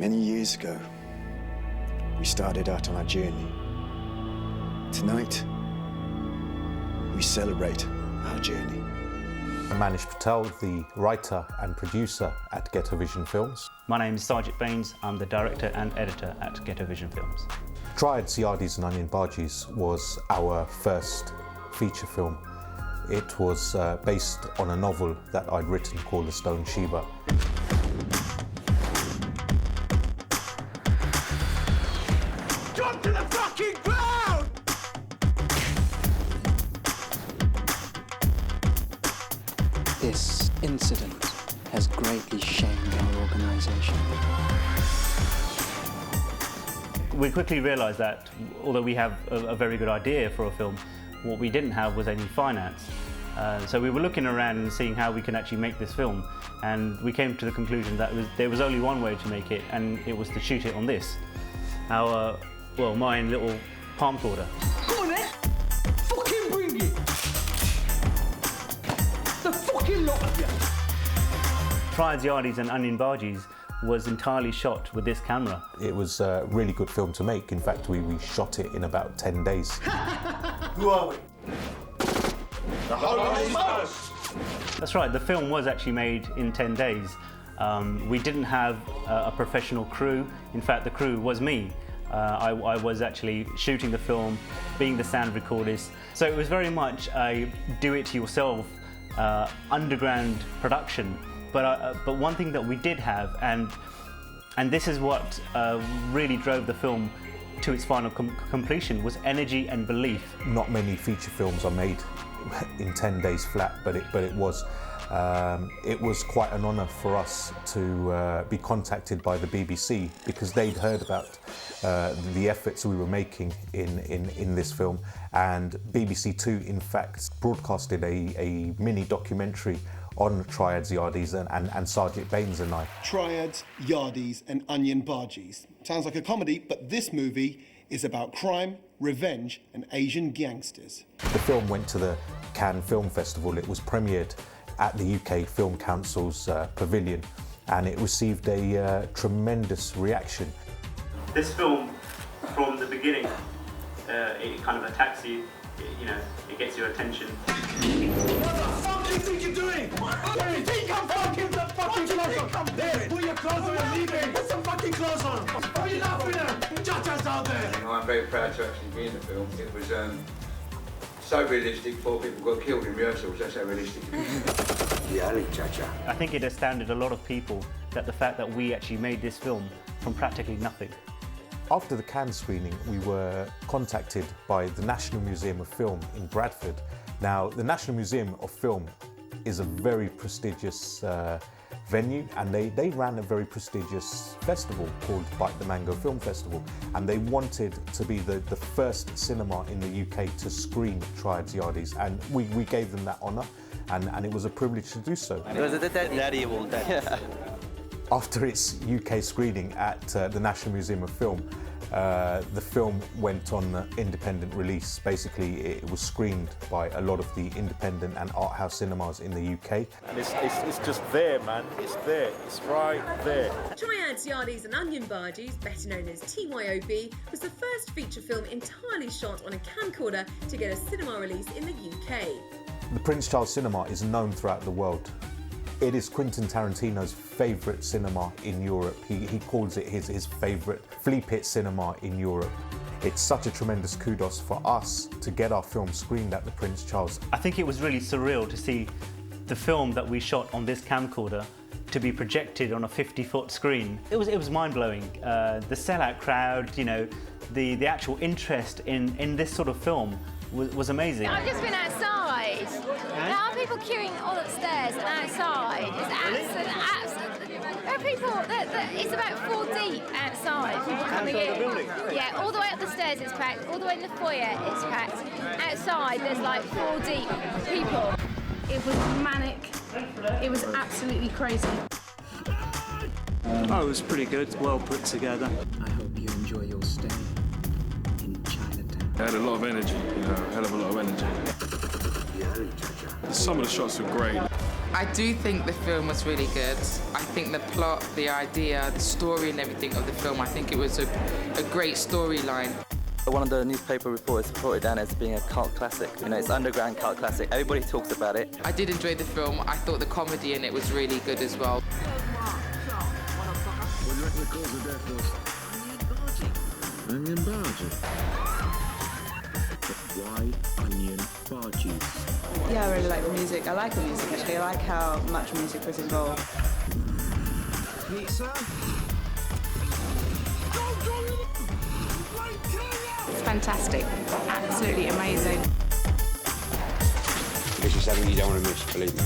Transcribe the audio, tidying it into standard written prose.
Many years ago, we started out on our journey. Tonight, we celebrate our journey. I'm Manish Patel, the writer and producer at Ghetto Vision Films. My name is Sarjit Baines. I'm the director and editor at Ghetto Vision Films. Triads, Yardies and Barjees was our first feature film. It was based on a novel that I'd written called The Stone Shiva. Drop to the fucking ground! This incident has greatly shamed our organisation. We quickly realised that although we have a very good idea for a film, what we didn't have was any finance. So we were looking around and seeing how we can actually make this film, and we came to the conclusion that there was only one way to make it, and it was to shoot it on this. Mine little palm recorder. Go on then! Fucking bring it! The fucking lot of you! Triads, Yardies and Barjees was entirely shot with this camera. It was a really good film to make. In fact, we shot it in about 10 days. Who are we? The Holy Ghost! That's right, the film was actually made in 10 days. We didn't have a professional crew. In fact, the crew was me. I was actually shooting the film, being the sound recordist. So it was very much a do-it-yourself underground production. But one thing that we did have, and this is what really drove the film to its final completion, was energy and belief. Not many feature films are made in 10 days flat, but it was quite an honour for us to be contacted by the BBC, because they'd heard about the efforts we were making in this film, and BBC Two in fact broadcasted a mini documentary on Triads, Yardies and Sarjit Baines and I. Triads, Yardies and Barjees. Sounds like a comedy, but this movie is about crime, revenge and Asian gangsters. The film went to the Cannes Film Festival. It was premiered at the UK Film Council's pavilion, and it received a tremendous reaction. This film, from the beginning, it kind of attacks you. It gets your attention. What the fuck do you think you're doing? What do you think I'm fucking the fucking clothes on? There, put your clothes on and leave it. Put some fucking clothes on. What are you laughing at? Judges out there. I'm very proud to actually be in the film. It was so realistic, 4 people got killed in rehearsals. That's how realistic it is. I think it astounded a lot of people that the fact that we actually made this film from practically nothing. After the Cannes screening, we were contacted by the National Museum of Film in Bradford. Now, the National Museum of Film is a very prestigious venue, and they ran a very prestigious festival called Bite the Mango Film Festival, and they wanted to be the first cinema in the UK to screen Triads, Yardies, and we gave them that honour, and it was a privilege to do so. After its UK screening at the National Museum of Film, the film went on independent release. Basically, it was screened by a lot of the independent and art house cinemas in the UK. And it's just there, man. It's there. It's right there. Triads, Yardies and Barjees, better known as TYOB, was the first feature film entirely shot on a camcorder to get a cinema release in the UK. The Prince Charles Cinema is known throughout the world. It is Quentin Tarantino's favourite cinema in Europe. He calls it his favourite flea pit cinema in Europe. It's such a tremendous kudos for us to get our film screened at the Prince Charles. I think it was really surreal to see the film that we shot on this camcorder to be projected on a 50-foot screen. It was mind-blowing. The sellout crowd, the actual interest in this sort of film was amazing. I've just been outside. There are people queuing all upstairs and outside. It's absolutely. There are people. It's about 4 deep outside. People coming in. The building? Yeah, all the way up the stairs it's packed. All the way in the foyer it's packed. Outside there's like 4 deep people. It was manic. It was absolutely crazy. Oh, it was pretty good. Well put together. I hope you enjoy your stay in Chinatown. It had a lot of energy, a hell of a lot of energy. Some of the shots were great. I do think the film was really good. I think the plot, the idea, the story and everything of the film, I think it was a great storyline. One of the newspaper reporters put it down as being a cult classic. You know, it's an underground cult classic. Everybody talks about it. I did enjoy the film. I thought the comedy in it was really good as well. What do you reckon the cause of death was? Onion Barjees. Why Onion Barjees? Yeah, I really like the music. I like the music actually. I like how much music was involved. Pizza? It's fantastic. Absolutely amazing. This is something you don't want to miss, believe me.